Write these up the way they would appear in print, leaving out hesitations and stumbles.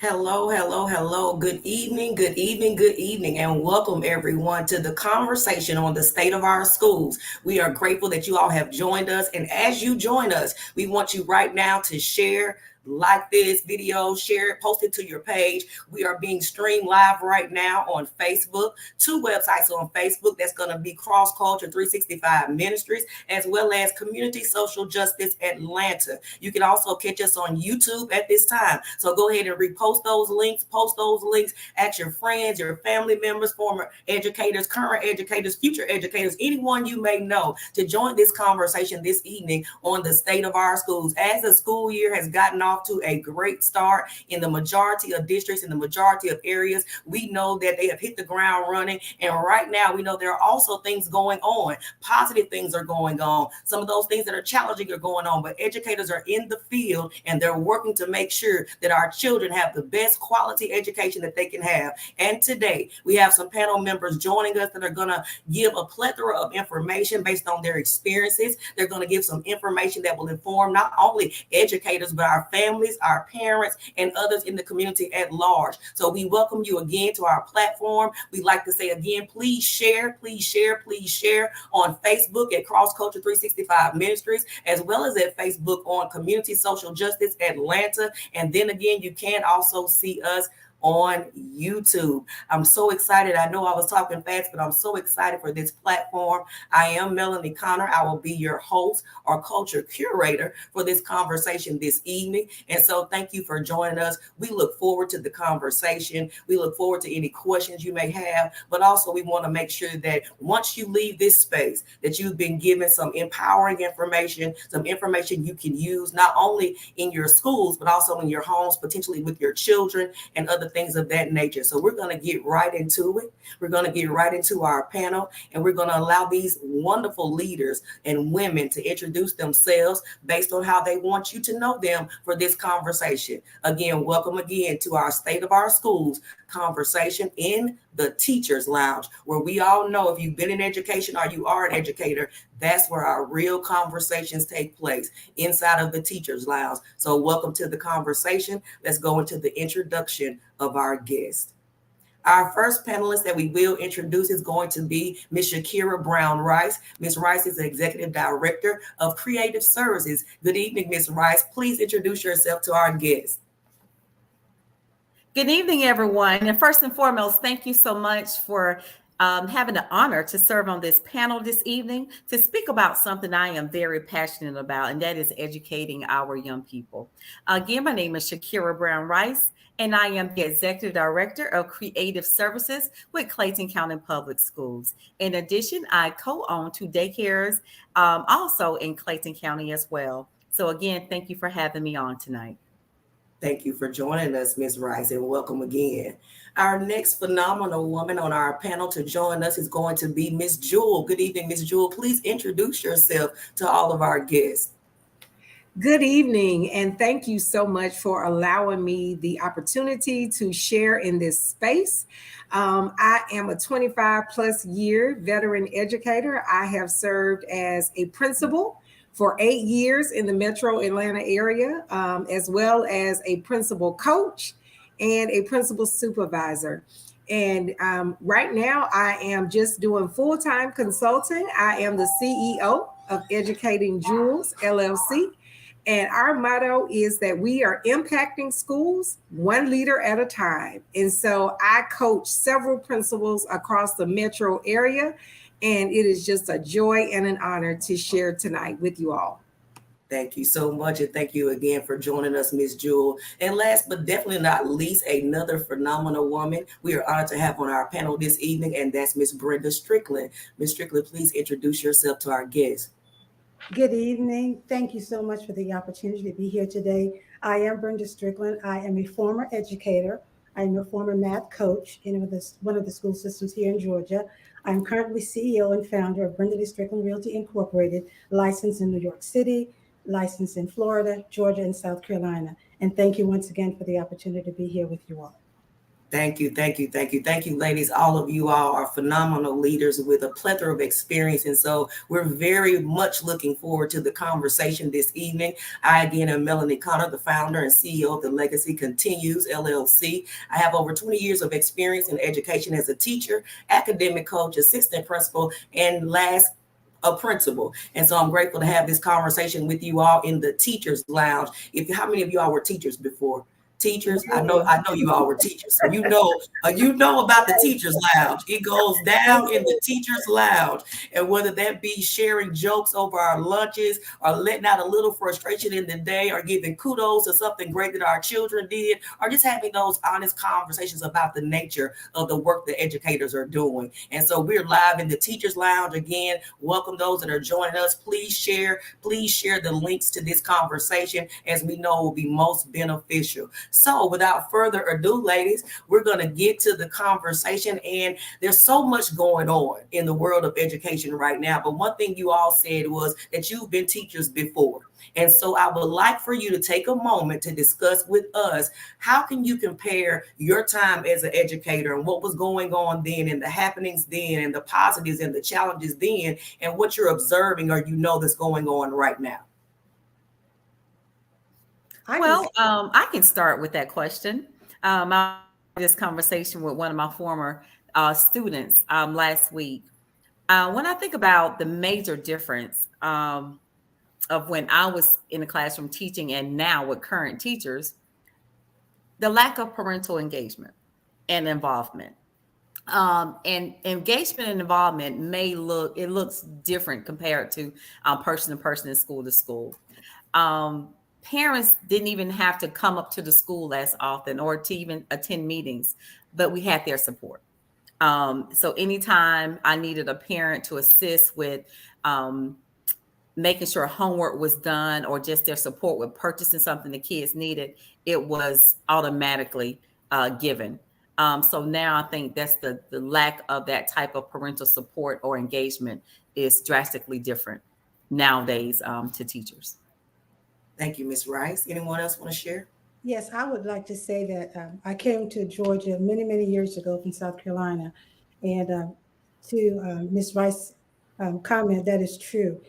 Hello, hello, hello. Good evening, good evening, good evening, and welcome everyone to the conversation on the state of our schools. We are grateful that you all have joined us. And as you join us, we want you right now to share, like this video, share it, post it to your page. We are being streamed live right now on Facebook, two websites on Facebook. That's going to be Cross Culture 365 Ministries, as well as Community Social Justice Atlanta. You can also catch us on YouTube at this time. So go ahead and repost those links, post those links, ask your friends, your family members, former educators, current educators, future educators, anyone you may know to join this conversation this evening on the state of our schools. As the school year has gotten off to a great start in the majority of districts, in the majority of areas, we know that they have hit the ground running. And right now, we know there are also things going on. Positive things are going on. Some of those things that are challenging are going on, but educators are in the field and they're working to make sure that our children have the best quality education that they can have. And today, we have some panel members joining us that are going to give a plethora of information based on their experiences. They're going to give some information that will inform not only educators, but our families, our parents, and others in the community at large. So we welcome you again to our platform. We'd like to say again, please share on Facebook at Cross Culture 365 Ministries, as well as at Facebook on Community Social Justice Atlanta. And then again, you can also see us on YouTube. I'm so excited. I know I was talking fast, but I'm so excited for this platform. I am Melanie Connor. I will be your host or culture curator for this conversation this evening. And so thank you for joining us. We look forward to the conversation. We look forward to any questions you may have, but also we want to make sure that once you leave this space, that you've been given some empowering information, some information you can use not only in your schools, but also in your homes, potentially with your children and other things of that nature. So we're going to get right into it. We're going to get right into our panel, and we're going to allow these wonderful leaders and women to introduce themselves based on how they want you to know them for this conversation. Again, welcome again to our State of Our Schools conversation in the Teachers Lounge, where we all know if you've been in education or you are an educator, that's where our real conversations take place, inside of the Teachers Lounge. So welcome to the conversation. Let's go into the introduction of our guest. Our first panelist that we will introduce is going to be Ms. Shakira Brown Rice. Ms. Rice is the Executive Director of Creative Services. Good evening, Ms. Rice. Please introduce yourself to our guest. Good evening, everyone. And first and foremost, thank you so much for having the honor to serve on this panel this evening to speak about something I am very passionate about, and that is educating our young people. Again, my name is Shakira Brown Rice, and I am the Executive Director of Creative Services with Clayton County Public Schools. In addition, I co-own two daycares also in Clayton County as well. So again, thank you for having me on tonight. Thank you for joining us, Ms. Rice, and welcome again. Our next phenomenal woman on our panel to join us is going to be Ms. Jewel. Good evening, Ms. Jewel. Please introduce yourself to all of our guests. Good evening, and thank you so much for allowing me the opportunity to share in this space. I am a 25 plus year veteran educator. I have served as a principal for 8 years in the metro Atlanta area, as well as a principal coach and a principal supervisor. And right now, I am just doing full-time consulting. I am the CEO of Educating Jewels, LLC. And our motto is that we are impacting schools one leader at a time. And so I coach several principals across the metro area. And it is just a joy and an honor to share tonight with you all. Thank you so much. And thank you again for joining us, Ms. Jewel. And last but definitely not least, another phenomenal woman we are honored to have on our panel this evening, and that's Ms. Brenda Strickland. Ms. Strickland, please introduce yourself to our guests. Good evening. Thank you so much for the opportunity to be here today. I am Brenda Strickland. I am a former educator. I'm a former math coach in one of the school systems here in Georgia. I'm currently CEO and founder of Brenda Strickland Realty Incorporated, licensed in New York City, licensed in Florida, Georgia, and South Carolina. And thank you once again for the opportunity to be here with you all. Thank you, thank you, thank you, thank you, ladies. All of you all are phenomenal leaders with a plethora of experience. And so we're very much looking forward to the conversation this evening. I, again, am Melanie Connor, the founder and CEO of the Legacy Continues LLC. I have over 20 years of experience in education as a teacher, academic coach, assistant principal, and last, a principal. And so I'm grateful to have this conversation with you all in the Teachers Lounge. How many of you all were teachers before? Teachers, I know you all were teachers, so you know about the Teachers Lounge. It goes down in the Teachers Lounge, and whether that be sharing jokes over our lunches, or letting out a little frustration in the day, or giving kudos to something great that our children did, or just having those honest conversations about the nature of the work that educators are doing. And so we're live in the Teachers Lounge again. Welcome those that are joining us. Please share the links to this conversation, as we know will be most beneficial. So without further ado, ladies, we're going to get to the conversation. And there's so much going on in the world of education right now. But one thing you all said was that you've been teachers before. And so I would like for you to take a moment to discuss with us, how can you compare your time as an educator and what was going on then, and the happenings then, and the positives and the challenges then, and what you're observing or that's going on right now? I can start with that question. I had this conversation with one of my former students last week. When I think about the major difference of when I was in the classroom teaching and now with current teachers, the lack of parental engagement and involvement. And engagement and involvement looks different compared to person to person and school to school. Parents didn't even have to come up to the school as often or to even attend meetings, but we had their support. So anytime I needed a parent to assist with making sure homework was done, or just their support with purchasing something the kids needed, it was automatically given. So now I think that's the lack of that type of parental support or engagement is drastically different nowadays to teachers. Thank you, Ms. Rice. Anyone else want to share? Yes, I would like to say that I came to Georgia many, many years ago from South Carolina. And to Ms. Rice's comment, that is true.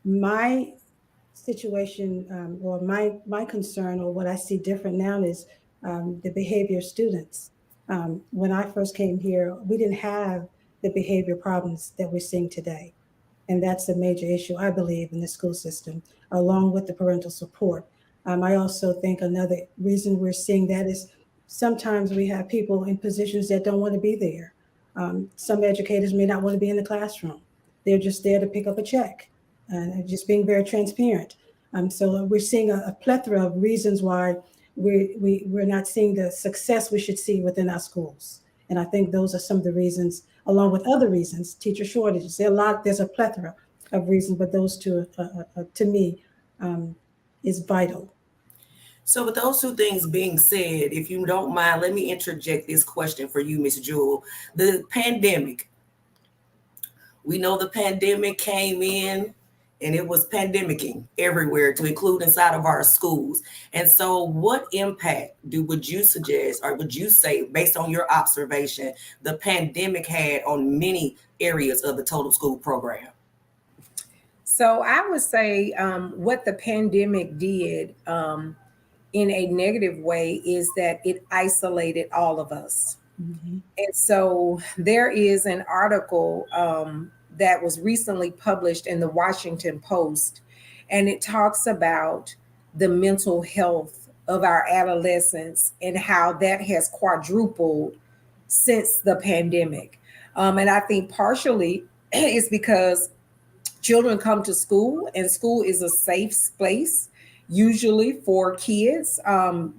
My situation, or my concern, or what I see different now, is the behavior of students. When I first came here, we didn't have the behavior problems that we're seeing today. And that's a major issue, I believe, in the school system, along with the parental support. I also think another reason we're seeing that is sometimes we have people in positions that don't want to be there. Some educators may not want to be in the classroom. They're just there to pick up a check, and just being very transparent. So we're seeing a plethora of reasons why we're not seeing the success we should see within our schools. And I think those are some of the reasons, along with other reasons, teacher shortages. There's a plethora of reasons, but those two, to me, is vital. So with those two things being said, if you don't mind, let me interject this question for you, Ms. Jewel. The pandemic. We know the pandemic came in, and it was pandemicking everywhere, to include inside of our schools. And so what impact would you suggest, or would you say, based on your observation, the pandemic had on many areas of the total school program? So I would say what the pandemic did in a negative way is that it isolated all of us. Mm-hmm. And so there is an article that was recently published in the Washington Post, and it talks about the mental health of our adolescents and how that has quadrupled since the pandemic. And I think partially it's because children come to school, and school is a safe space usually for kids,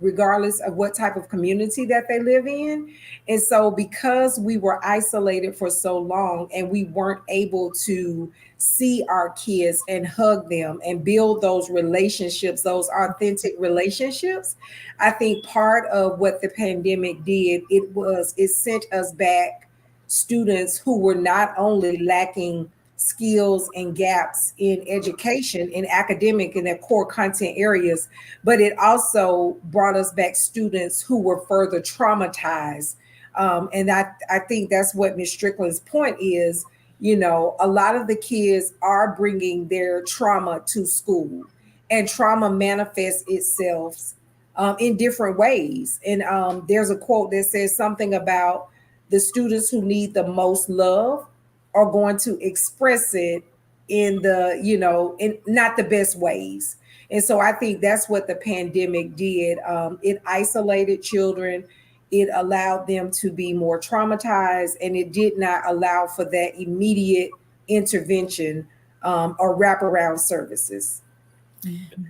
regardless of what type of community that they live in. And so because we were isolated for so long and we weren't able to see our kids and hug them and build those relationships, those authentic relationships, I think part of what the pandemic did, it sent us back students who were not only lacking skills and gaps in education, in academic and their core content areas, but it also brought us back students who were further traumatized And I think that's what Ms. Strickland's point is. A lot of the kids are bringing their trauma to school, and trauma manifests itself in different ways. And there's a quote that says something about the students who need the most love are going to express it in in not the best ways. And so I think that's what the pandemic did. It isolated children. It allowed them to be more traumatized, and it did not allow for that immediate intervention or wraparound services.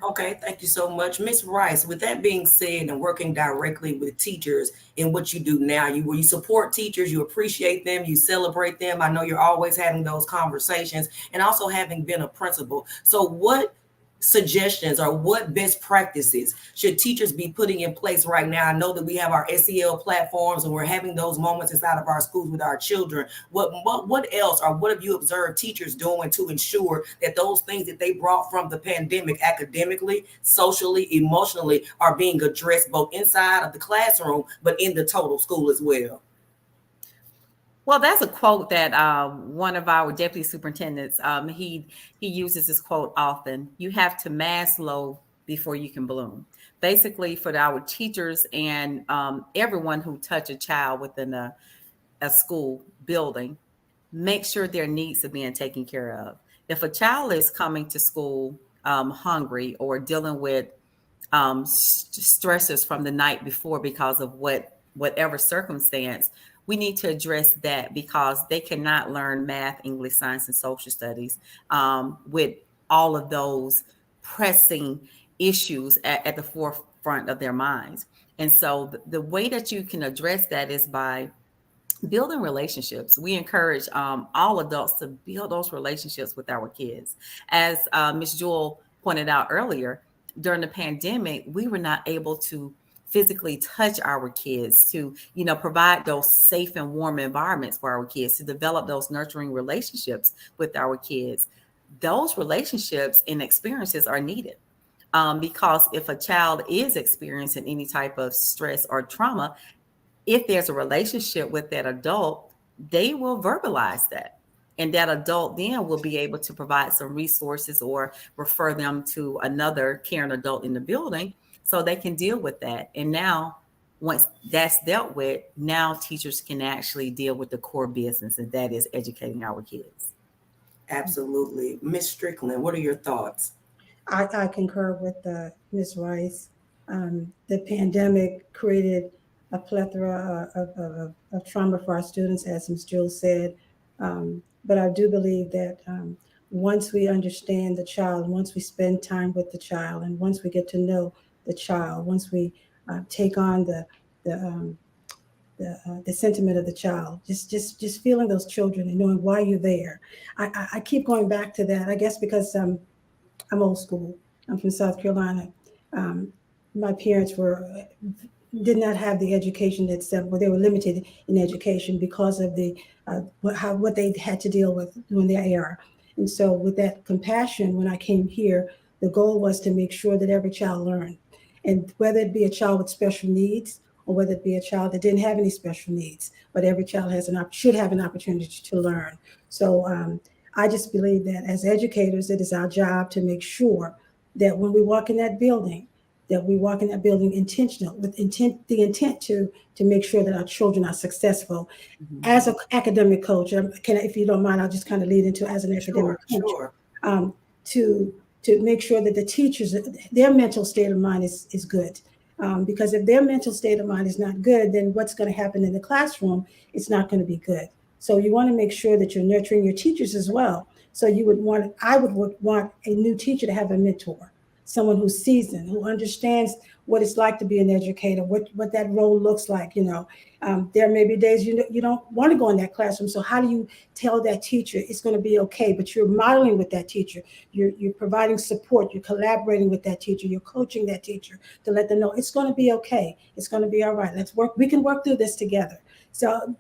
Okay, thank you so much, Miss Rice. With that being said, and working directly with teachers in what you do now, you support teachers, you appreciate them, you celebrate them. I know you're always having those conversations, and also having been a principal. So, what suggestions or what best practices should teachers be putting in place right now? I know that we have our SEL platforms, and we're having those moments inside of our schools with our children. What else, or what have you observed teachers doing to ensure that those things that they brought from the pandemic, academically, socially, emotionally, are being addressed both inside of the classroom but in the total school as well? Well, that's a quote that one of our deputy superintendents, he uses this quote often. You have to mass low before you can bloom. Basically, for our teachers and everyone who touch a child within a school building, make sure their needs are being taken care of. If a child is coming to school hungry or dealing with stressors from the night before because of whatever circumstance, we need to address that, because they cannot learn math, English, science, and social studies with all of those pressing issues at the forefront of their minds. And so the way that you can address that is by building relationships. We encourage all adults to build those relationships with our kids. As Ms. Jewell pointed out earlier, during the pandemic, we were not able to physically touch our kids, to provide those safe and warm environments for our kids, to develop those nurturing relationships with our kids. Those relationships and experiences are needed. Because if a child is experiencing any type of stress or trauma, if there's a relationship with that adult, they will verbalize that. And that adult then will be able to provide some resources or refer them to another caring adult in the building so they can deal with that. And now, once that's dealt with, now teachers can actually deal with the core business, and that is educating our kids. Absolutely. Miss Strickland, what are your thoughts? I concur with Ms. Rice. The pandemic created a plethora of trauma for our students, as Ms. Jules said. But I do believe that once we understand the child, once we spend time with the child, and once we get to know the child, once we take on the um, the sentiment of the child, just feeling those children and knowing why you're there. I keep going back to that. I guess because I'm old school. I'm from South Carolina. Um, my parents did not have the education well, they were limited in education because of what they had to deal with during their era. And so, with that compassion, when I came here, the goal was to make sure that every child learned, and whether it be a child with special needs or whether it be a child that didn't have any special needs, but every child should have an opportunity to learn. So. I just believe that as educators, it is our job to make sure that when we walk in that building, intentional, with the intent to make sure that our children are successful. Mhm. As an academic coach, if you don't mind, I'll just kind of lead into as an academic coach, Sure. To make sure that the teachers, their mental state of mind is good. Because if their mental state of mind is not good, then what's going to happen in the classroom, it's not going to be good. So you want to make sure that you're nurturing your teachers as well. So I would want a new teacher to have a mentor, someone who's seasoned, who understands what it's like to be an educator, what that role looks like. There may be days you don't want to go in that classroom. So how do you tell that teacher it's going to be okay? But you're modeling with that teacher. You're providing support. You're collaborating with that teacher. You're coaching that teacher to let them know it's going to be okay. It's going to be all right. Let's work. We can work through this together. So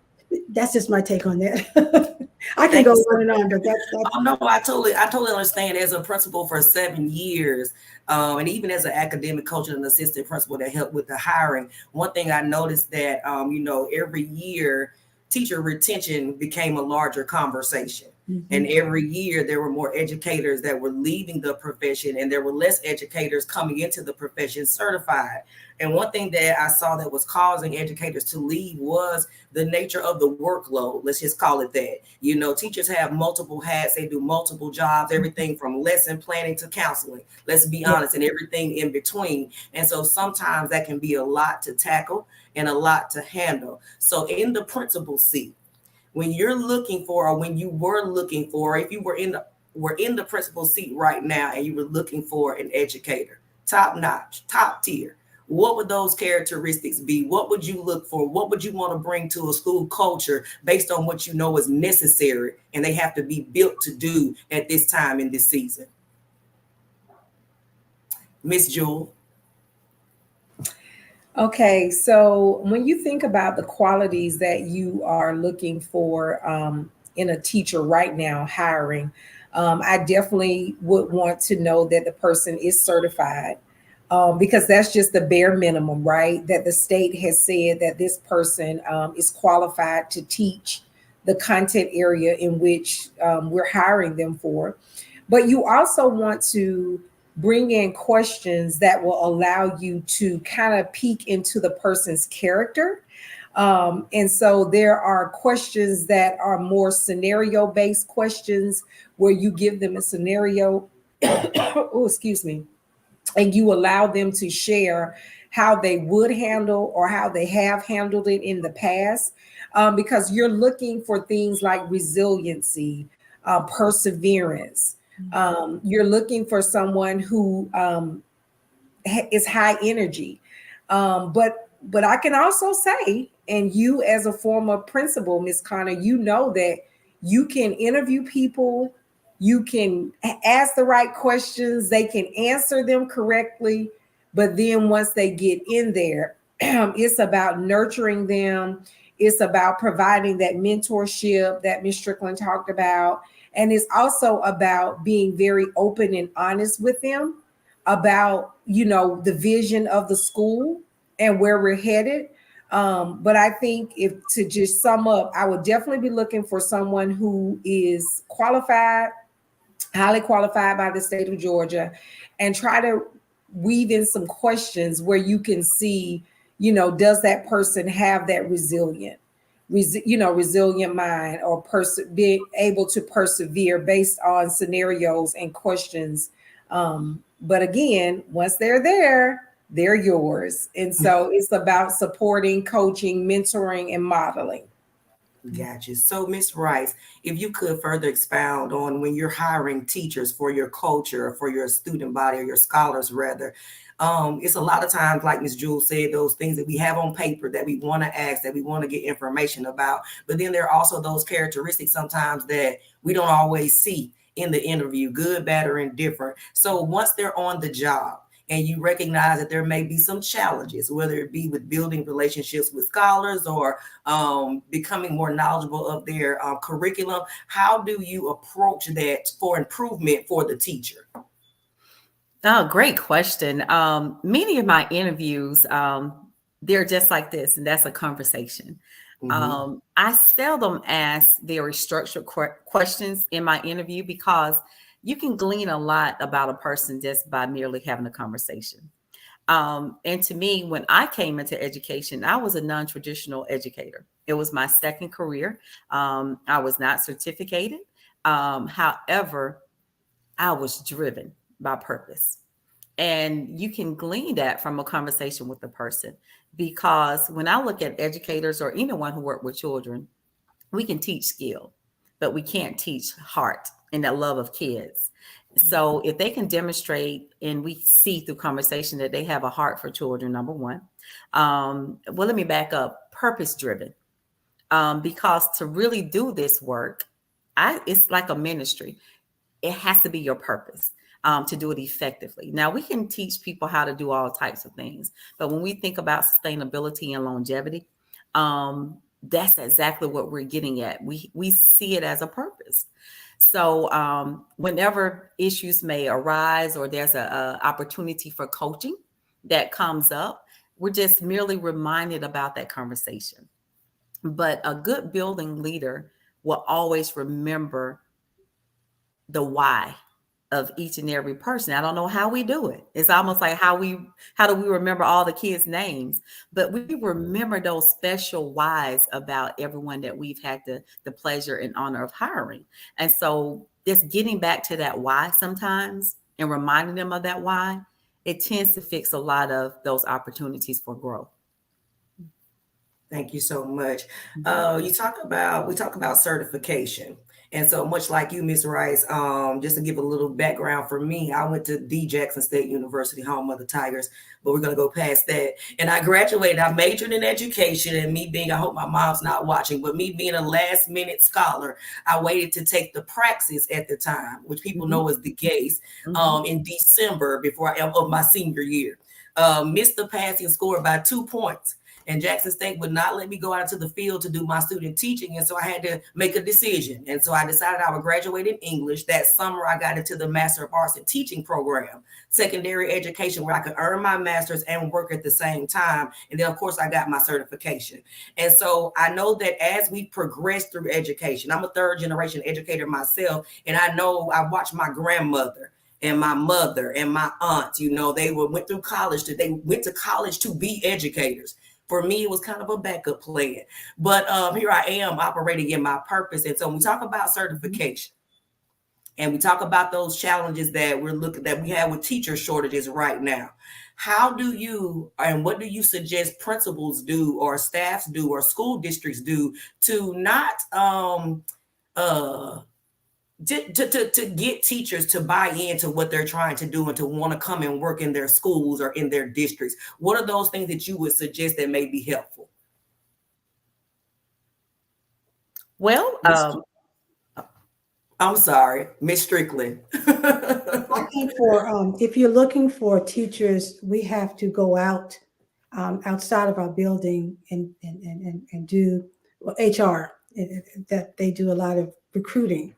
That's just my take on that. I can Thank go you so on and much. on, but that's Oh no, I totally understand. As a principal for 7 years, and even as an academic coach and an assistant principal that helped with the hiring, one thing I noticed that every year teacher retention became a larger conversation. And Mhm. every year there were more educators that were leaving the profession, and there were less educators coming into the profession certified. And one thing that I saw that was causing educators to leave was the nature of the workload. Let's just call it that. Teachers have multiple hats, they do multiple jobs, everything from lesson planning to counseling, let's be Yeah. honest, and everything in between. And so sometimes that can be a lot to tackle and a lot to handle. So in the principal seat, when you're looking for, or when you were looking for, if you were in the principal seat right now and you were looking for an educator, top notch, top tier, what would those characteristics be? What would you look for? What would you want to bring to a school culture based on what you know is necessary and they have to be built to do at this time in this season? Miss Jewel. Okay, so when you think about the qualities that you are looking for in a teacher right now hiring, I definitely would want to know that the person is certified, because that's just the bare minimum, right? That the state has said that this person is qualified to teach the content area in which we're hiring them for. But you also want to bring in questions that will allow you to kind of peek into the person's character. And so there are questions that are more scenario based questions where you give them a scenario. Oh, excuse me, and you allow them to share how they would handle or how they have handled it in the past, because you're looking for things like resiliency, perseverance. You're looking for someone who is high energy. But I can also say, and you as a former principal, Miss Connor, you know that you can interview people, you can ask the right questions, they can answer them correctly. But then once they get in there, it's about nurturing them. It's about providing that mentorship that Ms. Strickland talked about. And it's also about being very open and honest with them about the vision of the school and where we're headed. But I think, if to just sum up, I would definitely be looking for someone who is qualified, highly qualified by the state of Georgia, and try to weave in some questions where you can see, does that person have that resilient mind, or being able to persevere based on scenarios and questions. But again, once they're there, they're yours. And so it's about supporting, coaching, mentoring, and modeling. Gotcha. So, Miss Rice, if you could further expound on when you're hiring teachers for your culture, or for your student body, or your scholars rather, it's a lot of times, like Miss Jewel said, those things that we have on paper that we want to ask, that we want to get information about. But then there are also those characteristics sometimes that we don't always see in the interview, good, bad, or indifferent. So once they're on the job, and you recognize that there may be some challenges, whether it be with building relationships with scholars, or becoming more knowledgeable of their curriculum, how do you approach that for improvement for the teacher? Oh, great question. Many of my interviews, they're just like this, and that's a conversation. Mm-hmm. I seldom ask very structured questions in my interview, because you can glean a lot about a person just by merely having a conversation. And to me, when I came into education, I was a non-traditional educator. It was my second career. I was not certificated. However, I was driven by purpose. And you can glean that from a conversation with the person. Because when I look at educators or anyone who work with children, we can teach skill, but we can't teach heart and that love of kids. So if they can demonstrate, and we see through conversation that they have a heart for children, number one. Well, let me back up. Purpose driven, because to really do this work, it's like a ministry. It has to be your purpose, to do it effectively. Now, we can teach people how to do all types of things, but when we think about sustainability and longevity, that's exactly what we're getting at. We see it as a purpose. So whenever issues may arise or there's a opportunity for coaching that comes up, we're just merely reminded about that conversation. But a good building leader will always remember the why of each and every person. I don't know how we do it. It's almost like how do we remember all the kids' names? But we remember those special whys about everyone that we've had the pleasure and honor of hiring. And so just getting back to that why sometimes and reminding them of that why, it tends to fix a lot of those opportunities for growth. Thank you so much. We talk about certification. And so much like you, Ms. Rice, just to give a little background for me, I went to D. Jackson State University, home of the Tigers, but we're going to go past that. And I graduated, I majored in education, and I hope my mom's not watching, but me being a last minute scholar, I waited to take the praxis at the time, which people know is the case, in December of my senior year. Missed the passing score by 2 points. And Jackson State would not let me go out into the field to do my student teaching. And so I had to make a decision. And so I decided I would graduate in English. That summer, I got into the Master of Arts in Teaching program, secondary education, where I could earn my master's and work at the same time. And then, of course, I got my certification. And so I know that as we progress through education, I'm a third generation educator myself. And I know I watched my grandmother and my mother and my aunt, they went through college. They went to college to be educators. For me, it was kind of a backup plan. But here I am operating in my purpose. And so when we talk about certification and we talk about those challenges that we have with teacher shortages right now, how do you and what do you suggest principals do or staffs do or school districts do to not to get teachers to buy into what they're trying to do and to want to come and work in their schools or in their districts? What are those things that you would suggest that may be helpful? Well, I'm sorry, Miss Strickland. I think if you're looking for teachers, we have to go out outside of our building and do HR. That they do a lot of recruiting.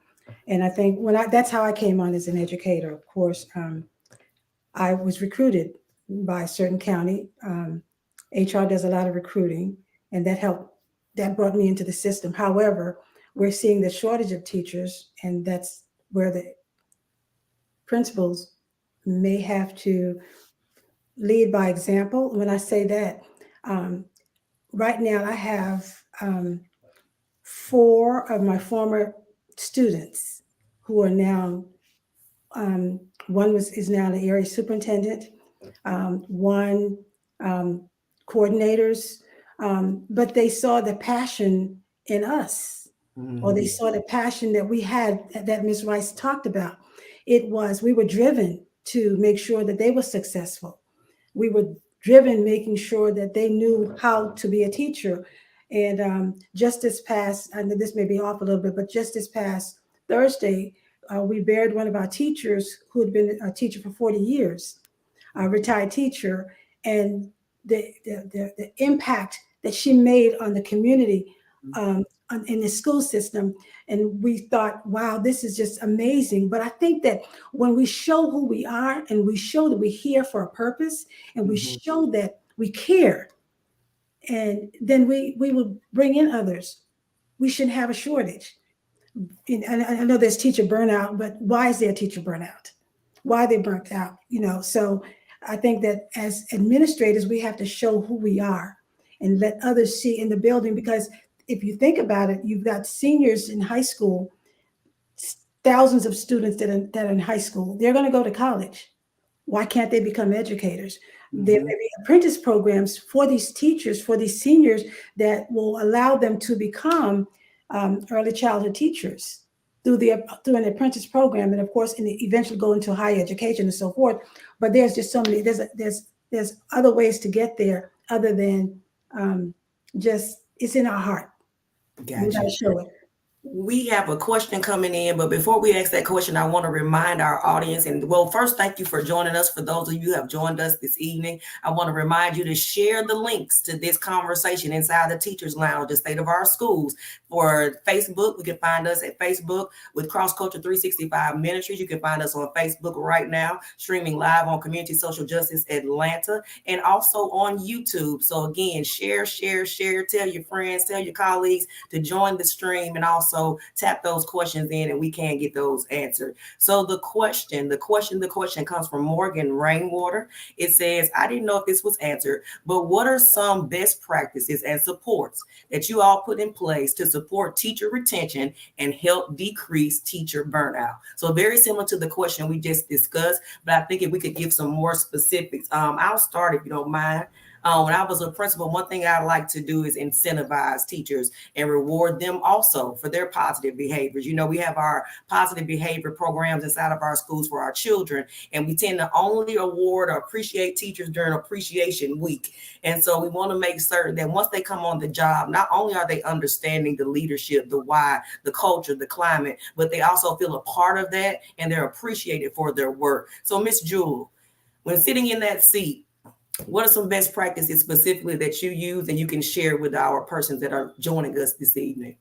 And I think that's how I came on as an educator. Of course, I was recruited by a certain county. HR does a lot of recruiting, and that brought me into the system. However, we're seeing the shortage of teachers, and that's where the principals may have to lead by example. When I say that, right now I have 4 of my former students who are now, one is now the area superintendent, one coordinators, but they saw the passion in us, or they saw the passion that we had that Ms. Rice talked about. We were driven to make sure that they were successful. We were driven making sure that they knew how to be a teacher. And just this past, I know this may be off a little bit, but just this past Thursday, we buried one of our teachers who had been a teacher for 40 years, a retired teacher, and the impact that she made on the community in the school system. And we thought, wow, this is just amazing. But I think that when we show who we are and we show that we're here for a purpose and we show that we care, and then we will bring in others. We shouldn't have a shortage. And I know there's teacher burnout, but why is there teacher burnout? Why are they burnt out? So I think that as administrators, we have to show who we are and let others see in the building, because if you think about it, you've got seniors in high school, thousands of students that are in high school. They're going to go to college. Why can't they become educators? There may be apprentice programs for these teachers, for these seniors, that will allow them to become early childhood teachers through an apprentice program, and of course, eventually go into higher education and so forth. But there's just so many. There's other ways to get there other than just it's in our heart. Gotcha. We got to show it. We have a question coming in, but before we ask that question, I want to remind our audience. And well, first, thank you for joining us. For those of you who have joined us this evening, I want to remind you to share the links to this conversation inside the Teachers Lounge, the state of our schools. For Facebook, we can find us at Facebook with Cross Culture 365 Ministries. You can find us on Facebook right now, streaming live on Community Social Justice Atlanta, and also on YouTube. So again, share, tell your friends, tell your colleagues to join the stream, and also tap those questions in and we can get those answered. So the question comes from Morgan Rainwater. It says, I didn't know if this was answered, but what are some best practices and supports that you all put in place to support teacher retention and help decrease teacher burnout? So very similar to the question we just discussed, but I think if we could give some more specifics, I'll start if you don't mind. When I was a principal, one thing I like to do is incentivize teachers and reward them also for their positive behaviors. You know, we have our positive behavior programs inside of our schools for our children, and we tend to only award or appreciate teachers during Appreciation Week. And so we want to make certain that once they come on the job, not only are they understanding the leadership, the why, the culture, the climate, but they also feel a part of that and they're appreciated for their work. So Miss Jewel, when sitting in that seat, what are some best practices specifically that you use and you can share with our persons that are joining us this evening?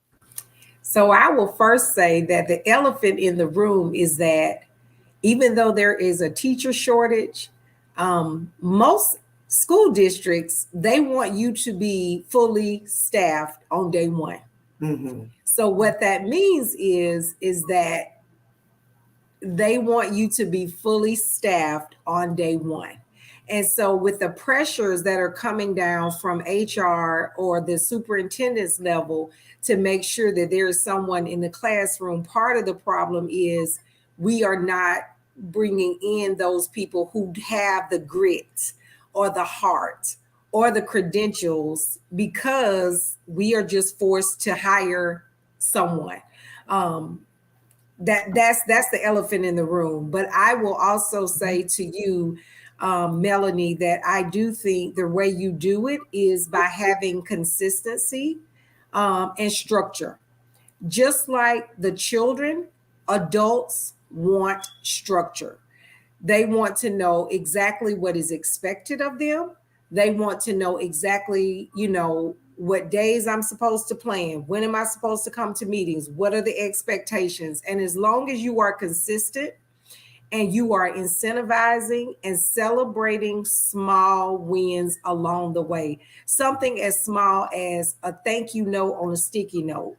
So I will first say that the elephant in the room is that even though there is a teacher shortage, most school districts, they want you to be fully staffed on day one. Mm-hmm. So what that means is that they want you to be fully staffed on day one. And so with the pressures that are coming down from HR or the superintendent's level to make sure that there is someone in the classroom, part of the problem is we are not bringing in those people who have the grit or the heart or the credentials because we are just forced to hire someone. That's the elephant in the room. But I will also say to you, Melanie, that I do think the way you do it is by having consistency and structure. Just like the children, adults want structure. They want to know exactly what is expected of them. They want to know exactly, what days I'm supposed to plan. When am I supposed to come to meetings? What are the expectations? And as long as you are consistent and you are incentivizing and celebrating small wins along the way, something as small as a thank you note on a sticky note,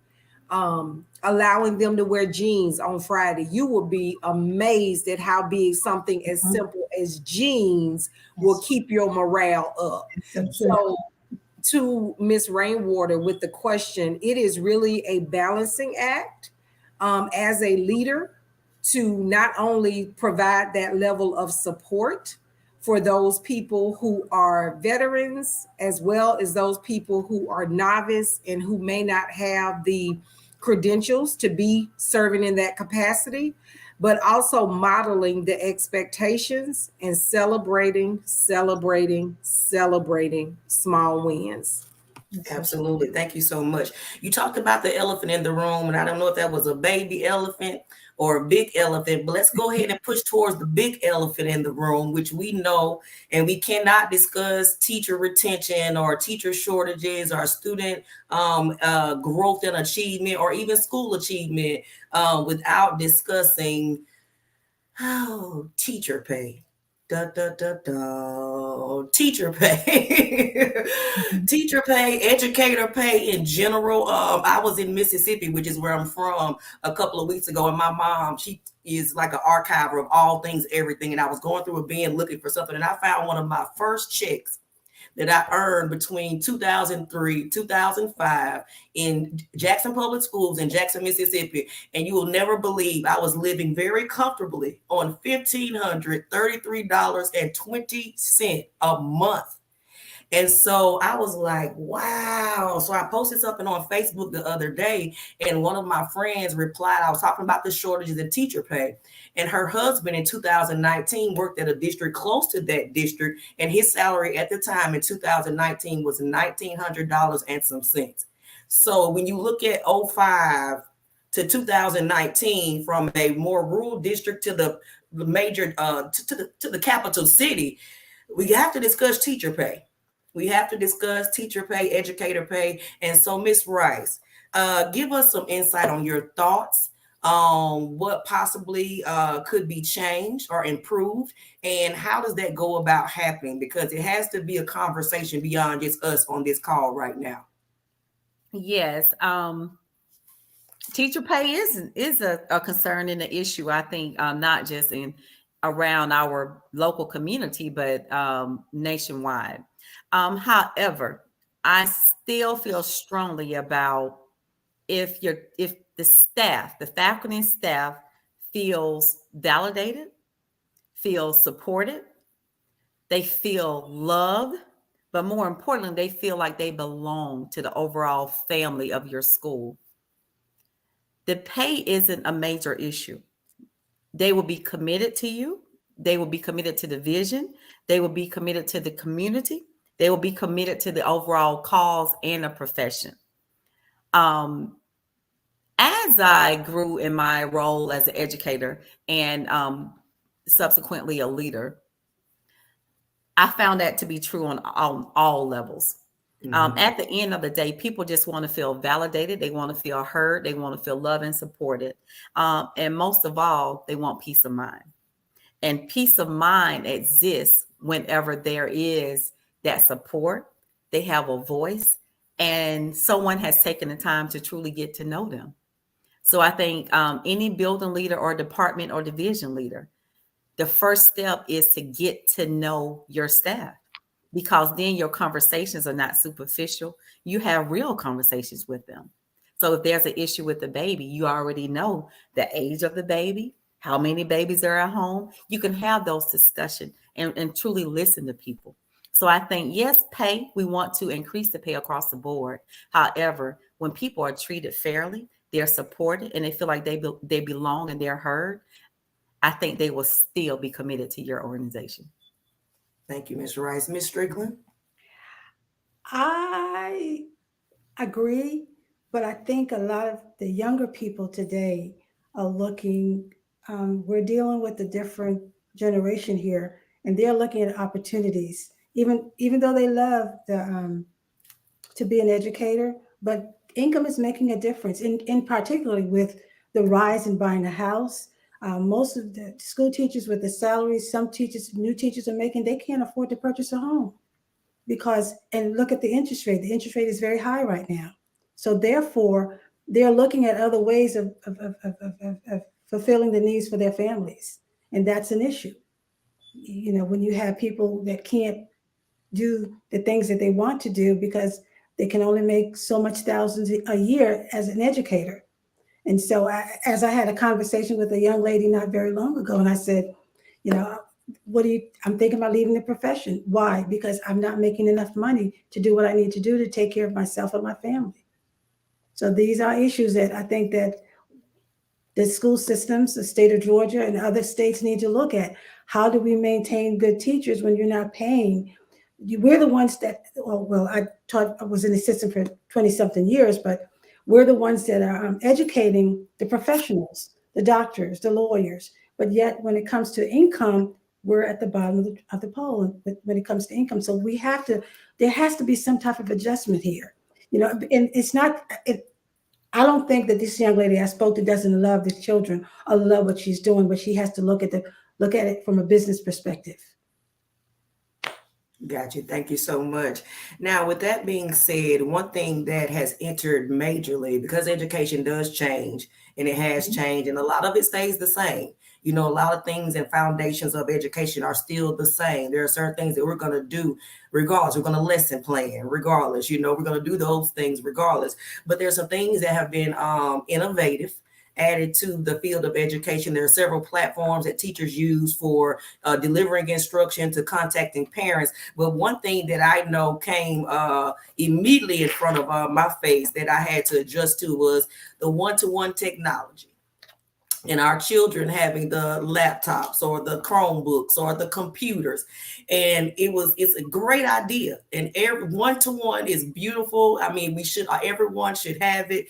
allowing them to wear jeans on Friday, you will be amazed at how big something as simple as jeans will keep your morale up. So to Miss Rainwater with the question, it is really a balancing act as a leader to not only provide that level of support for those people who are veterans, as well as those people who are novice and who may not have the credentials to be serving in that capacity, but also modeling the expectations and celebrating small wins. Absolutely. Thank you so much. You talked about the elephant in the room, and I don't know if that was a baby elephant or a big elephant, but let's go ahead and push towards the big elephant in the room, which we know, and we cannot discuss teacher retention or teacher shortages or student growth and achievement or even school achievement without discussing teacher pay. Teacher pay. Teacher pay, educator pay in general. I was in Mississippi, which is where I'm from, a couple of weeks ago, and my mom, she is like an archiver of all things, everything. And I was going through a bin looking for something, and I found one of my first checks that I earned between 2003, 2005 in Jackson Public Schools in Jackson, Mississippi. And you will never believe I was living very comfortably on $1,533.20 a month. And so I was like, wow. So I posted something on Facebook the other day, and one of my friends replied. I was talking about the shortages in teacher pay. And her husband in 2019 worked at a district close to that district. And his salary at the time in 2019 was $1,900 and some cents. So when you look at 05 to 2019 from a more rural district to the major to the capital city, we have to discuss teacher pay. We have to discuss teacher pay, educator pay. And so, Miss Rice, give us some insight on your thoughts on what possibly could be changed or improved, and how does that go about happening? Because it has to be a conversation beyond just us on this call right now. Yes. Teacher pay is a concern and an issue. I think not just in around our local community, but nationwide. However, I still feel strongly about if the staff, the faculty and staff feels validated, feels supported, they feel loved, but more importantly, they feel like they belong to the overall family of your school. The pay isn't a major issue. They will be committed to you. They will be committed to the vision. They will be committed to the community. They will be committed to the overall cause and the profession. As I grew in my role as an educator and subsequently a leader, I found that to be true on all levels. At the end of the day, people just want to feel validated. They want to feel heard. They want to feel loved and supported. And most of all, they want peace of mind. And peace of mind exists whenever there is that support. They have a voice and someone has taken the time to truly get to know them. So I think any building leader or department or division leader, the first step is to get to know your staff, because then your conversations are not superficial. You have real conversations with them. So if there's an issue with the baby, you already know the age of the baby, how many babies are at home. You can have those discussions and truly listen to people. So I think, yes, pay, we want to increase the pay across the board. However, when people are treated fairly, they're supported, and they feel like they belong and they're heard, I think they will still be committed to your organization. Thank you, Ms. Rice. Ms. Strickland? I agree, but I think a lot of the younger people today are looking, we're dealing with a different generation here, and they're looking at opportunities, even though they love to be an educator, but income is making a difference, in particularly with the rise in buying a house. Most of the school teachers with the salaries some teachers, new teachers are making, they can't afford to purchase a home because, and look at the interest rate. The interest rate is very high right now. So therefore, they're looking at other ways of fulfilling the needs for their families. And that's an issue. You know, when you have people that can't do the things that they want to do because they can only make so much thousands a year as an educator. And so as I had a conversation with a young lady not very long ago, and I said, you know, I'm thinking about leaving the profession. Why? Because I'm not making enough money to do what I need to do to take care of myself and my family. So these are issues that I think that the school systems, the state of Georgia and other states need to look at. How do we maintain good teachers when you're not paying? We're the ones that, well, I was an assistant for 20 something years, but we're the ones that are educating the professionals, the doctors, the lawyers. But yet when it comes to income, we're at the bottom of the poll when it comes to income. So there has to be some type of adjustment here, you know, and it's not, I don't think that this young lady I spoke to doesn't love the children or love what she's doing, but she has to look at it from a business perspective. Got you. Thank you so much. Now, with that being said, one thing that has entered majorly, because education does change and it has changed, and a lot of it stays the same. You know, a lot of things and foundations of education are still the same. There are certain things that we're going to do regardless. We're going to lesson plan regardless. You know, we're going to do those things regardless. But there's some things that have been innovative, added to the field of education. There are several platforms that teachers use for delivering instruction to contacting parents. But one thing that I know came immediately in front of my face that I had to adjust to was the one-to-one technology. And our children having the laptops or the Chromebooks or the computers. And it's a great idea. And every one-to-one is beautiful. I mean, everyone should have it.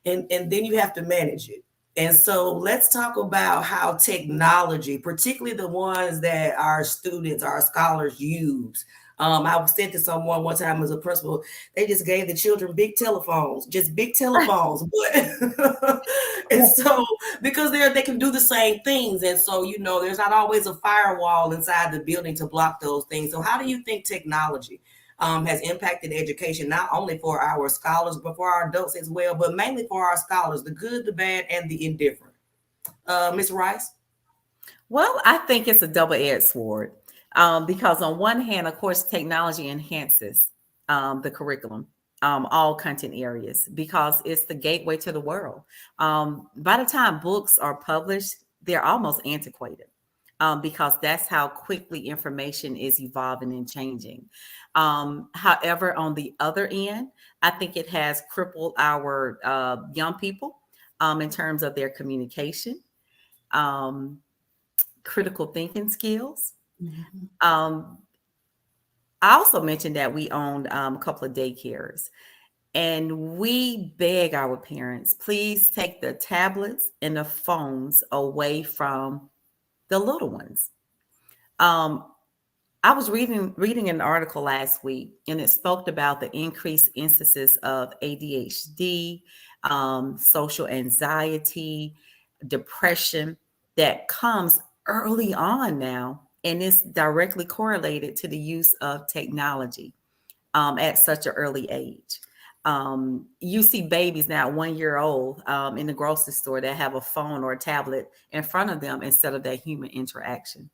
and then you have to manage it. And so let's talk about how technology, particularly the ones that our students, our scholars use. I said to someone one time as a principal, they just gave the children big telephones, just big telephones. But and so because they can do the same things, and so there's not always a firewall inside the building to block those things. So how do you think technology has impacted education, not only for our scholars, but for our adults as well, but mainly for our scholars, the good, the bad, and the indifferent? Ms. Rice? Well, I think it's a double-edged sword because on one hand, of course, technology enhances the curriculum, all content areas, because it's the gateway to the world. By the time books are published, they're almost antiquated. Because that's how quickly information is evolving and changing. However, on the other end, I think it has crippled our young people in terms of their communication, um, critical thinking skills. Mhm. I also mentioned that we owned a couple of daycares, and we beg our parents, please take the tablets and the phones away from the little ones. Um, I was reading an article last week, and it spoke about the increased instances of ADHD, social anxiety, depression that comes early on now, and it's directly correlated to the use of technology at such an early age. You see babies now 1 year old in the grocery store that have a phone or a tablet in front of them instead of that human interaction.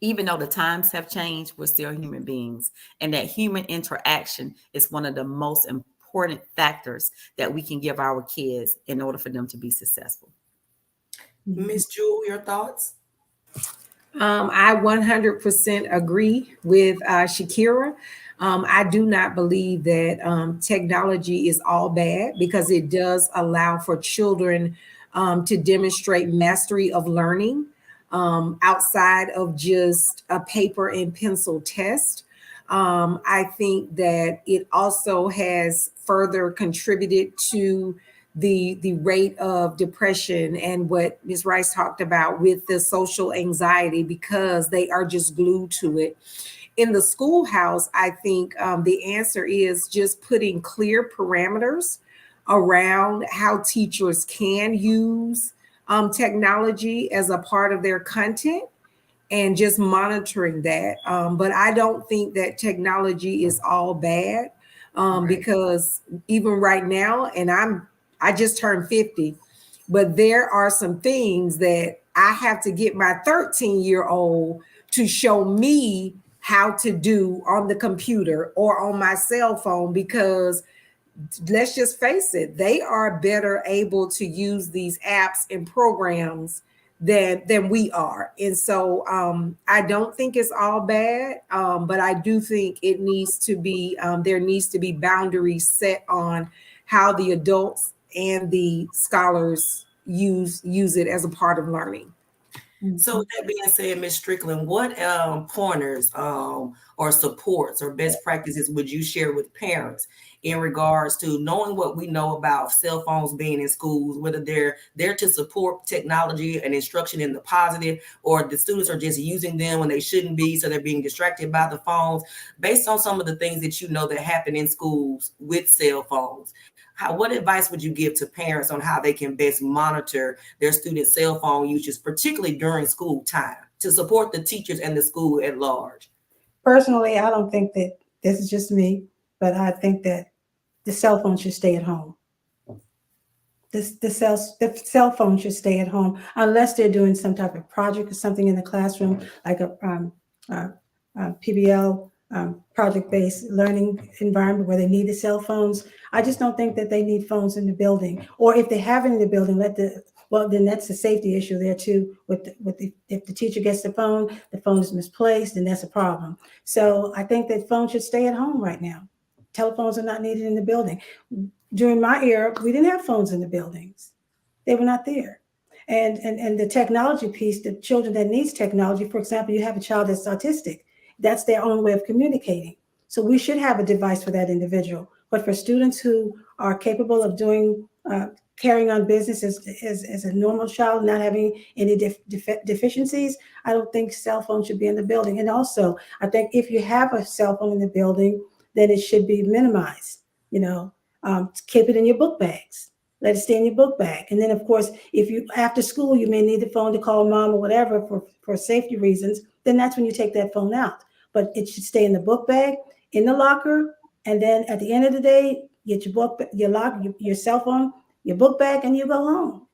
Even though the times have changed, we're still human beings. And that human interaction is one of the most important factors that we can give our kids in order for them to be successful. Miss Jewel, your thoughts? I 100% agree with Shakira. I do not believe that technology is all bad because it does allow for children to demonstrate mastery of learning outside of just a paper and pencil test. I think that it also has further contributed to the rate of depression and what Ms. Rice talked about with the social anxiety because they are just glued to it. In the schoolhouse, I think the answer is just putting clear parameters around how teachers can use technology as a part of their content and just monitoring that. But I don't think that technology is all bad Right. because even right now, and I just turned 50, but there are some things that I have to get my 13-year-old to show me how to do on the computer or on my cell phone because let's just face it, they are better able to use these apps and programs than we are. And so I don't think it's all bad, but I do think it needs to be there needs to be boundaries set on how the adults and the scholars use it as a part of learning. So with that being said, Ms. Strickland, what pointers or supports or best practices would you share with parents in regards to knowing what we know about cell phones being in schools, whether they're there to support technology and instruction in the positive, or the students are just using them when they shouldn't be, so they're being distracted by the phones, based on some of the things that that happen in schools with cell phones? What advice would you give to parents on how they can best monitor their students' cell phone uses, particularly during school time, to support the teachers and the school at large? Personally, I don't think that this is just me, but I think that the cell phone should stay at home. The cell phone should stay at home unless they're doing some type of project or something in the classroom, like a uh, PBL, project-based learning environment where they need the cell phones. I just don't think that they need phones in the building. Or if they have it in the building, well, then that's a safety issue there too. If the teacher gets the phone is misplaced, then that's a problem. So I think that phones should stay at home right now. Telephones are not needed in the building. During my era, we didn't have phones in the buildings. They were not there. And the technology piece, the children that needs technology, for example, you have a child that's autistic. That's their own way of communicating. So we should have a device for that individual. But for students who are capable of doing carrying on business as a normal child, not having any deficiencies, I don't think cell phones should be in the building. And also, I think if you have a cell phone in the building, then it should be minimized. Keep it in your book bags. Let it stay in your book bag. And then, of course, if you after school you may need the phone to call mom or whatever for safety reasons, then that's when you take that phone out. But it should stay in the book bag, in the locker, and then at the end of the day, get your book, your cell phone, your book bag, and you go home.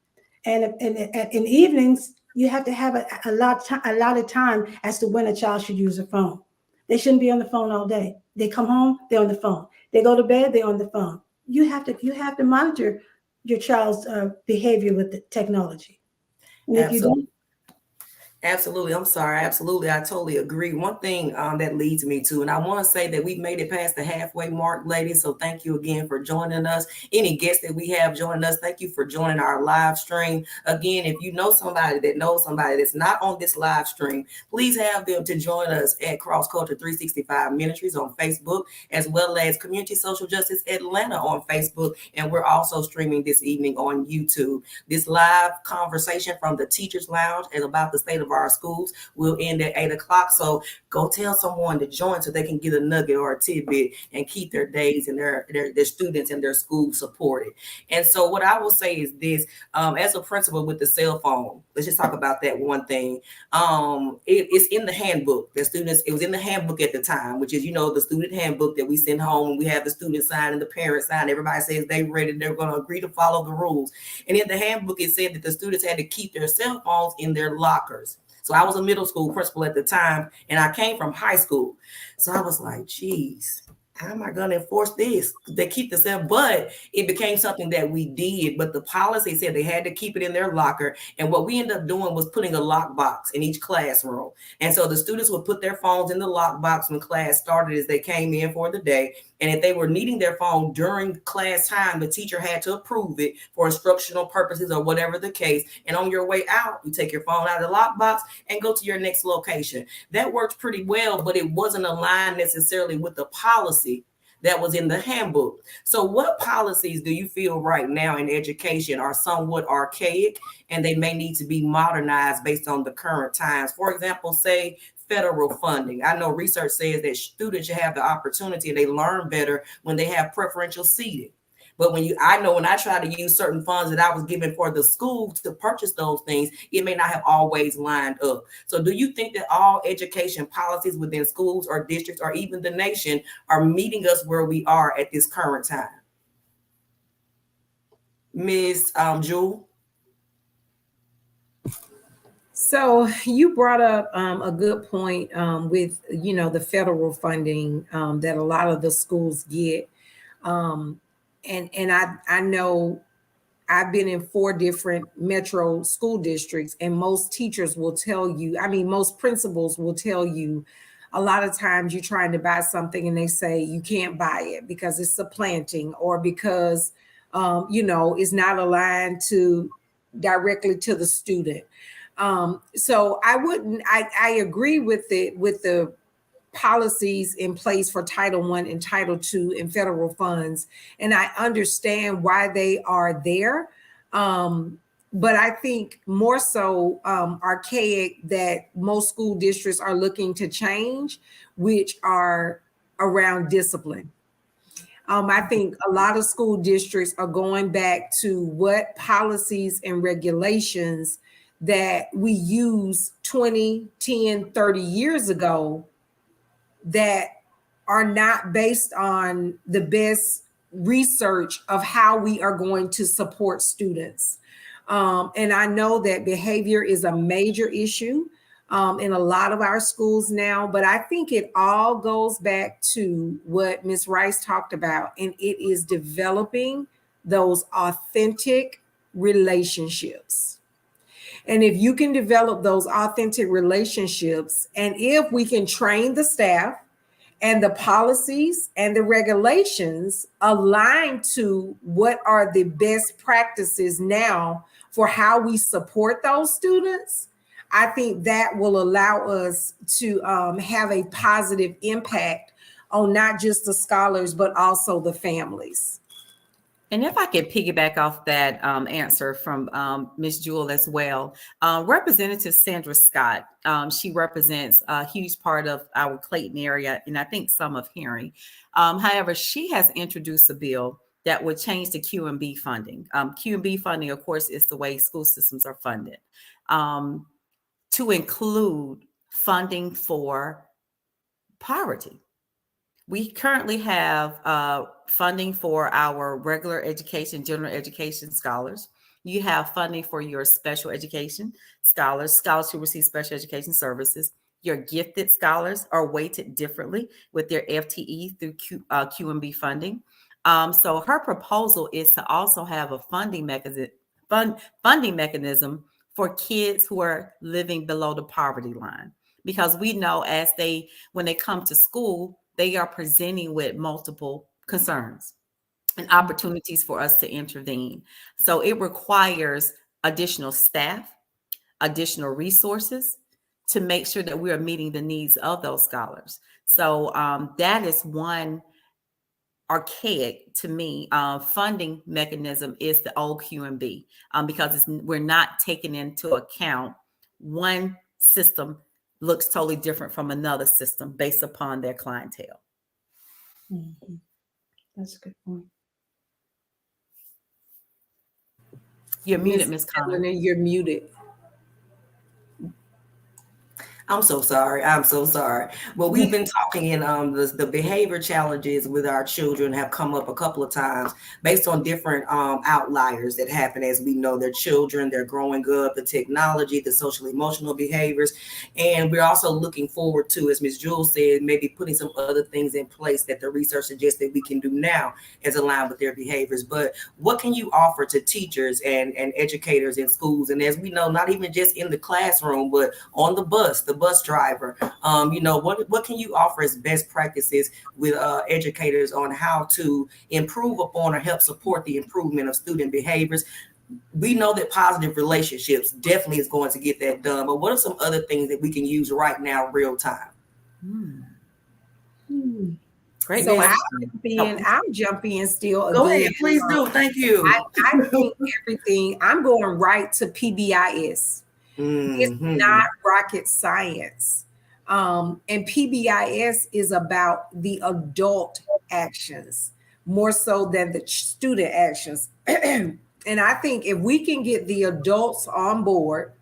And in evenings, you have to have a lot of time as to when a child should use a phone. They shouldn't be on the phone all day. They come home, they're on the phone. They go to bed, they're on the phone. You have to monitor your child's behavior with the technology. And if you Absolutely. don't, Absolutely. I'm sorry. Absolutely. I totally agree. One thing that leads me to, and I want to say that we've made it past the halfway mark, ladies. So thank you again for joining us. Any guests that we have joining us, thank you for joining our live stream. Again, if you know somebody that knows somebody that's not on this live stream, please have them to join us at Cross Culture 365 Ministries on Facebook, as well as Community Social Justice Atlanta on Facebook. And we're also streaming this evening on YouTube. This live conversation from the Teachers Lounge is about the state of our schools will end at 8 o'clock. So go tell someone to join so they can get a nugget or a tidbit and keep their days and their students and their school supported. And so what I will say is this, as a principal with the cell phone, let's just talk about that one thing. It's in the handbook. It was in the handbook at the time, which is, the student handbook that we send home. We have the student sign and the parent sign. Everybody says they read it. They're going to agree to follow the rules. And in the handbook, it said that the students had to keep their cell phones in their lockers. So I was a middle school principal at the time, and I came from high school. So I was like, geez, how am I going to enforce this? They keep the cell, but it became something that we did. But the policy said they had to keep it in their locker. And what we ended up doing was putting a lock box in each classroom. And so the students would put their phones in the lock box when class started as they came in for the day. And if they were needing their phone during class time, the teacher had to approve it for instructional purposes or whatever the case. And on your way out, you take your phone out of the lockbox and go to your next location. That worked pretty well, but it wasn't aligned necessarily with the policy that was in the handbook. So what policies do you feel right now in education are somewhat archaic and they may need to be modernized based on the current times? For example, say federal funding. I know research says that students should have the opportunity and they learn better when they have preferential seating. But when I try to use certain funds that I was given for the school to purchase those things, it may not have always lined up. So do you think that all education policies within schools or districts or even the nation are meeting us where we are at this current time? Ms. Jewel? So you brought up a good point with the federal funding that a lot of the schools get, and I know I've been in 4 different metro school districts, and most teachers will tell you. I mean, most principals will tell you. A lot of times you're trying to buy something and they say you can't buy it because it's supplanting or because it's not aligned to directly to the student. So I agree with the policies in place for Title I and Title II and federal funds. And I understand why they are there. But I think more so archaic that most school districts are looking to change, which are around discipline. I think a lot of school districts are going back to what policies and regulations that we used 20, 10, 30 years ago that are not based on the best research of how we are going to support students. And I know that behavior is a major issue in a lot of our schools now, but I think it all goes back to what Ms. Rice talked about, and it is developing those authentic relationships. And if you can develop those authentic relationships, and if we can train the staff and the policies and the regulations align to what are the best practices now for how we support those students, I think that will allow us to have a positive impact on not just the scholars, but also the families. And if I could piggyback off that answer from Ms. Jewell as well, Representative Sandra Scott, she represents a huge part of our Clayton area, and I think some of Henry. However, she has introduced a bill that would change the QMB funding. QMB funding, of course, is the way school systems are funded, to include funding for poverty. We currently have funding for our regular education, general education scholars. You have funding for your special education scholars who receive special education services. Your gifted scholars are weighted differently with their FTE through QMB funding. So her proposal is to also have a funding mechanism for kids who are living below the poverty line, because we know when they come to school, they are presenting with multiple concerns and opportunities for us to intervene. So it requires additional staff, additional resources to make sure that we are meeting the needs of those scholars. So that is one archaic to me funding mechanism is the old QMB, because we're not taking into account one system looks totally different from another system based upon their clientele. Mm-hmm. That's a good point. You're muted, Ms. Connor. You're muted. I'm so sorry. I'm so sorry. Well, we've been talking, and the behavior challenges with our children have come up a couple of times based on different outliers that happen. As we know, their children, they're growing up, the technology, the social emotional behaviors, and we're also looking forward to, as Ms. Jewell said, maybe putting some other things in place that the research suggests that we can do now as aligned with their behaviors. But what can you offer to teachers and educators in schools? And as we know, not even just in the classroom, but on the bus driver, what can you offer as best practices with educators on how to improve upon or help support the improvement of student behaviors? We know that positive relationships definitely is going to get that done, but what are some other things that we can use right now, real time? Great. So Yes. I'll jump in still. Go again. ahead, please do. Thank you. I think everything, I'm going right to PBIS. It's not rocket science. And PBIS is about the adult actions more so than the student actions. And I think if we can get the adults on board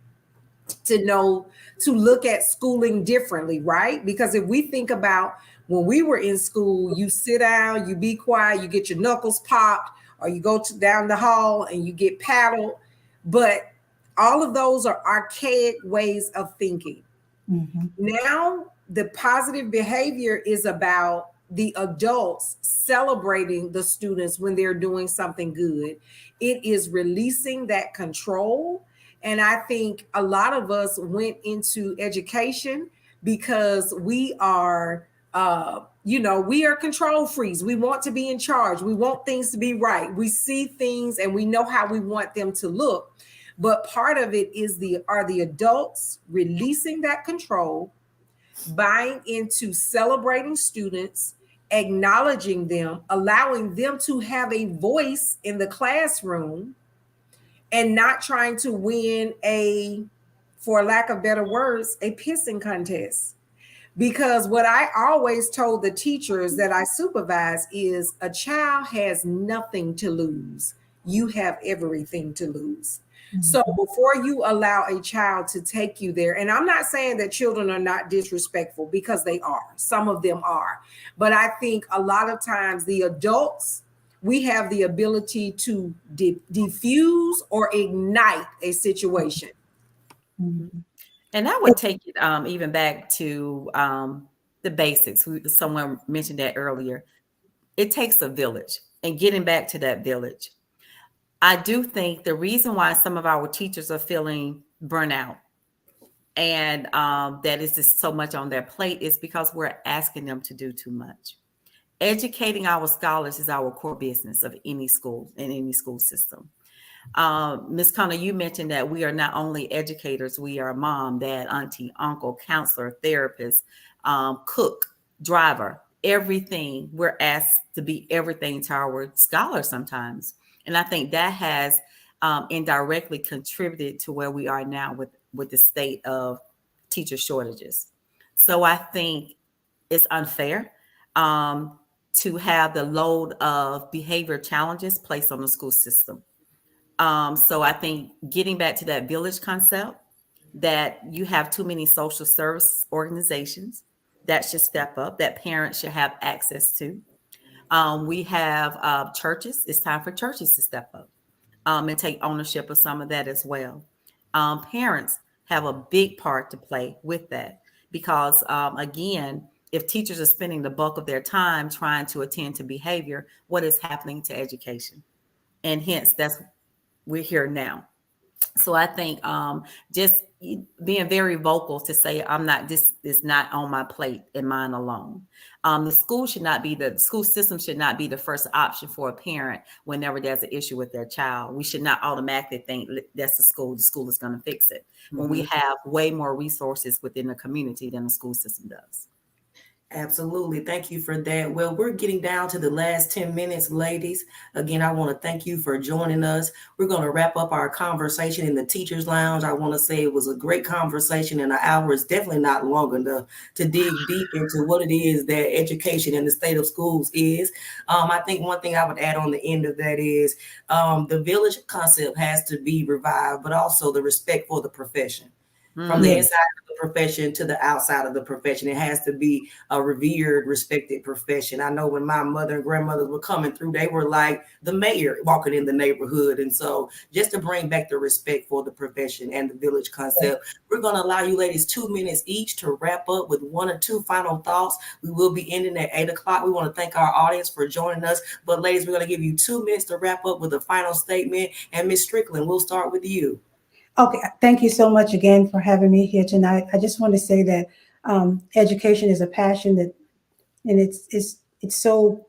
to look at schooling differently, right? Because if we think about when we were in school, you sit down, you be quiet, you get your knuckles popped, or you go down the hall and you get paddled. But all of those are archaic ways of thinking. Mm-hmm. Now, the positive behavior is about the adults celebrating the students when they're doing something good. It is releasing that control. And I think a lot of us went into education because we are, we are control freaks. We want to be in charge. We want things to be right. We see things and we know how we want them to look. But part of it is the adults releasing that control, buying into celebrating students, acknowledging them, allowing them to have a voice in the classroom, and not trying to win for lack of better words, a pissing contest. Because what I always told the teachers that I supervise is a child has nothing to lose. You have everything to lose. So before you allow a child to take you there, and I'm not saying that children are not disrespectful, because they are, some of them are, but I think a lot of times the adults, we have the ability to diffuse or ignite a situation. Mm-hmm. And I would take it even back to the basics. Someone mentioned that earlier. It takes a village, and getting back to that village. I do think the reason why some of our teachers are feeling burnout and that is just so much on their plate is because we're asking them to do too much. Educating our scholars is our core business of any school in any school system. Ms. Connor, you mentioned that we are not only educators, we are mom, dad, auntie, uncle, counselor, therapist, cook, driver, everything. We're asked to be everything to our scholars sometimes. And I think that has indirectly contributed to where we are now with the state of teacher shortages. So I think it's unfair to have the load of behavior challenges placed on the school system. So I think getting back to that village concept, that you have too many social service organizations that should step up, that parents should have access to. We have churches. It's time for churches to step up and take ownership of some of that as well. Parents have a big part to play with that because, again, if teachers are spending the bulk of their time trying to attend to behavior, what is happening to education? And hence, that's we're here now. So I think just being very vocal to say I'm not, this is not on my plate and mine alone. The school system should not be the first option for a parent whenever there's an issue with their child. We should not automatically think that's the school is going to fix it when we have way more resources within the community than the school system does. Absolutely. Thank you for that. Well, we're getting down to the last 10 minutes, ladies. Again, I want to thank you for joining us. We're going to wrap up our conversation in the Teachers Lounge. I want to say it was a great conversation, and an hour is definitely not long enough to dig deep into what it is that education in the state of schools is. I think one thing I would add on the end of that is the village concept has to be revived, but also the respect for the profession. From the inside of the profession to the outside of the profession, it has to be a revered, respected profession. I know when my mother and grandmother were coming through, they were like the mayor walking in the neighborhood. And so just to bring back the respect for the profession and the village concept, we're going to allow you ladies 2 minutes each to wrap up with 1 or 2 final thoughts. We will be ending at 8 o'clock. We want to thank our audience for joining us. But ladies, we're going to give you 2 minutes to wrap up with a final statement. And Ms. Strickland, we'll start with you. Okay, thank you so much again for having me here tonight. I just want to say that education is a passion and it's so,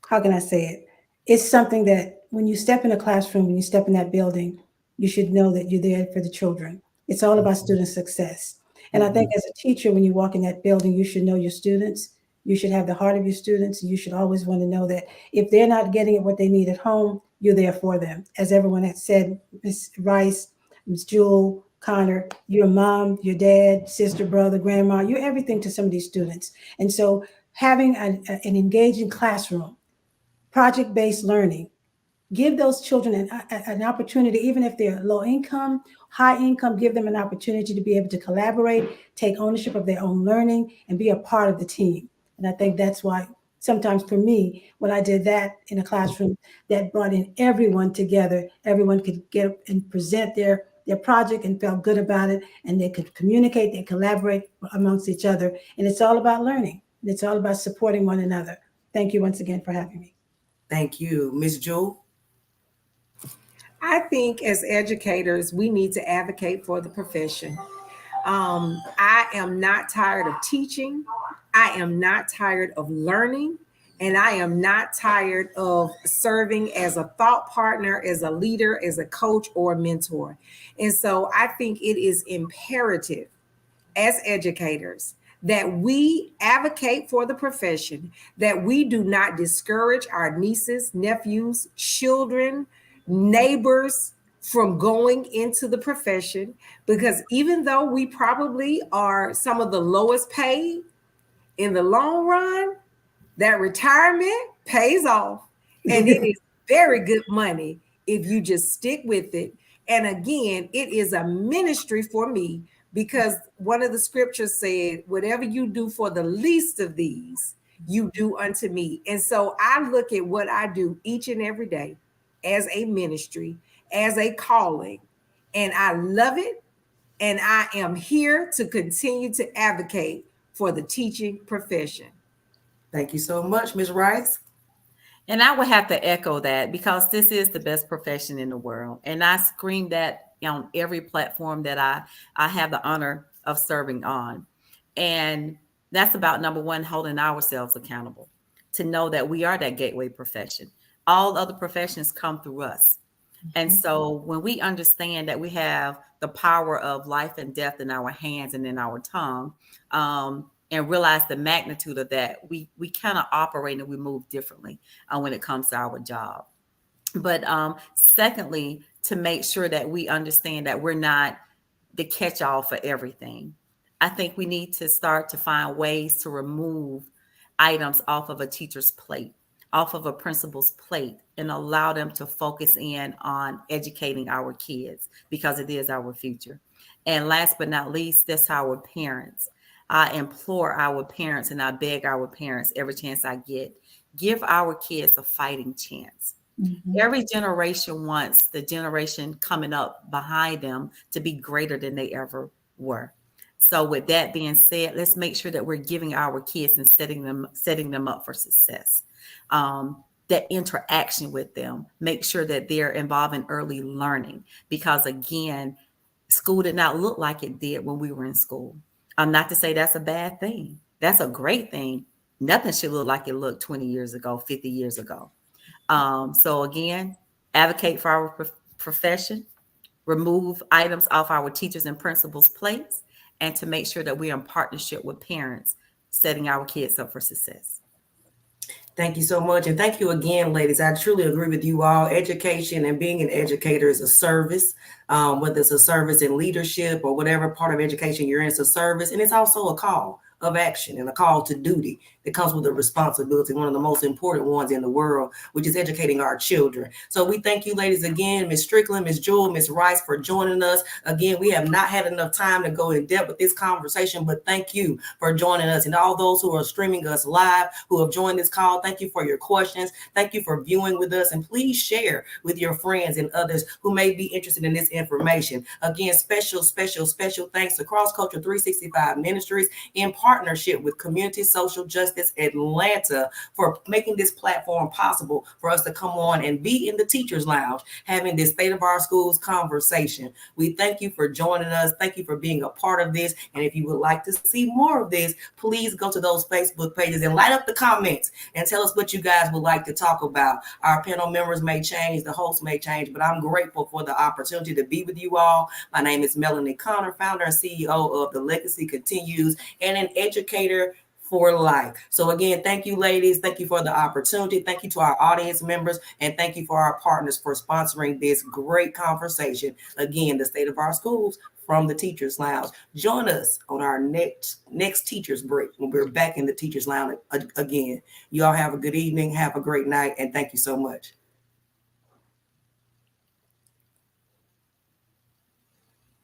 how can I say it? It's something that when you step in a classroom, when you step in that building, you should know that you're there for the children. It's all about student success. And I think as a teacher, when you walk in that building, you should know your students. You should have the heart of your students. You should always want to know that if they're not getting what they need at home, you're there for them. As everyone has said, Ms. Rice, Ms. Jewel, Connor, your mom, your dad, sister, brother, grandma, you're everything to some of these students. And so having an engaging classroom, project-based learning, give those children an opportunity, even if they're low income, high income, give them an opportunity to be able to collaborate, take ownership of their own learning, and be a part of the team. And I think that's why sometimes for me, when I did that in a classroom, that brought in everyone together. Everyone could get up and present their project and felt good about it, and they could communicate, they collaborate amongst each other. And it's all about learning. It's all about supporting one another. Thank you once again for having me. Thank you. Ms. Jewel? I think as educators, we need to advocate for the profession. I am not tired of teaching. I am not tired of learning. And I am not tired of serving as a thought partner, as a leader, as a coach, or a mentor. And so I think it is imperative as educators that we advocate for the profession, that we do not discourage our nieces, nephews, children, neighbors from going into the profession, because even though we probably are some of the lowest paid, in the long run, that retirement pays off, and it is very good money if you just stick with it. And again, it is a ministry for me, because one of the scriptures said, whatever you do for the least of these, you do unto me. And so I look at what I do each and every day as a ministry, as a calling, and I love it. And I am here to continue to advocate for the teaching profession. Thank you so much, Ms. Rice. And I would have to echo that because this is the best profession in the world. And I scream that on every platform that I have the honor of serving on. And that's about number one, holding ourselves accountable to know that we are that gateway profession. All other professions come through us. And so when we understand that we have the power of life and death in our hands and in our tongue, and realize the magnitude of that, we kind of operate and we move differently when it comes to our job. But secondly, to make sure that we understand that we're not the catch-all for everything. I think we need to start to find ways to remove items off of a teacher's plate, off of a principal's plate, and allow them to focus in on educating our kids because it is our future. And last but not least, that's our parents. I implore our parents and I beg our parents every chance I get, give our kids a fighting chance. Every generation wants the generation coming up behind them to be greater than they ever were. So with that being said, let's make sure that we're giving our kids and setting them up for success. That interaction with them, make sure that they're involved in early learning, because again, school did not look like it did when we were in school. Not to say that's a bad thing. That's a great thing. Nothing should look like it looked 20 years ago, 50 years ago. So again, advocate for our profession, remove items off our teachers and principals' plates, and to make sure that we're in partnership with parents, setting our kids up for success. Thank you so much. And thank you again, ladies. I truly agree with you all. Education and being an educator is a service, whether it's a service in leadership or whatever part of education you're in, it's a service. And it's also a call of action and a call to duty that comes with a responsibility, one of the most important ones in the world, which is educating our children. So we thank you, ladies, again, Ms. Strickland, Ms. Jewel, Ms. Rice, for joining us. Again, we have not had enough time to go in depth with this conversation, but thank you for joining us. And all those who are streaming us live, who have joined this call, thank you for your questions. Thank you for viewing with us. And please share with your friends and others who may be interested in this information. Again, special thanks to Cross Culture 365 Ministries in partnership with Community Social Justice Atlanta for making this platform possible for us to come on and be in the Teachers Lounge having this State of Our Schools conversation. We thank you for joining us. Thank you for being a part of this. And if you would like to see more of this, please go to those Facebook pages and light up the comments and tell us what you guys would like to talk about. Our panel members may change, the hosts may change, but I'm grateful for the opportunity to be with you all. My name is Melanie Connor, founder and CEO of The Legacy Continues and an educator for life. So again, thank you, ladies. Thank you for the opportunity. Thank you to our audience members, and thank you for our partners for sponsoring this great conversation. Again, the State of Our Schools from the Teachers Lounge. Join us on our next teachers break when we're back in the Teachers Lounge again. You all have a good evening, have a great night, and thank you so much.